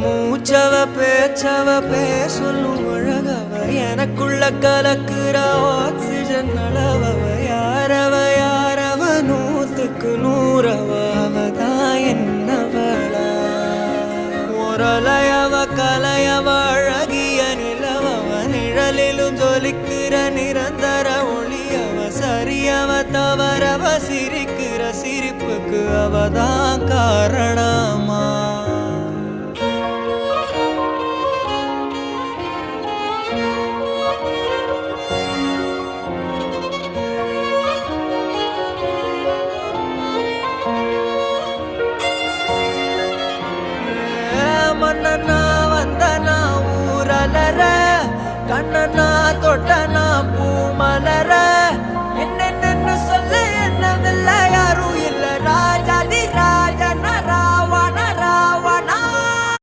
மூச்சவ பேச்சவ பேசொல்லும் அழகவ எனக்குள்ள கலக்குற ஆக்சிஜன் அளவவ யாரவ யாரவ நூத்துக்கு நூறவ அவதான் என்னவளா முரலையவ கலையவ அழகிய நிலவவ நிழலிலும் ஜொலிக்கிற நிரந்தர ஒளியவ சரியவ தவறவ சிரிக்கிற சிரிப்புக்கு அவதான் காரணமா மன்னனா வந்தனா ஊரலர கண்ணனா தொட்டனா பூ மலர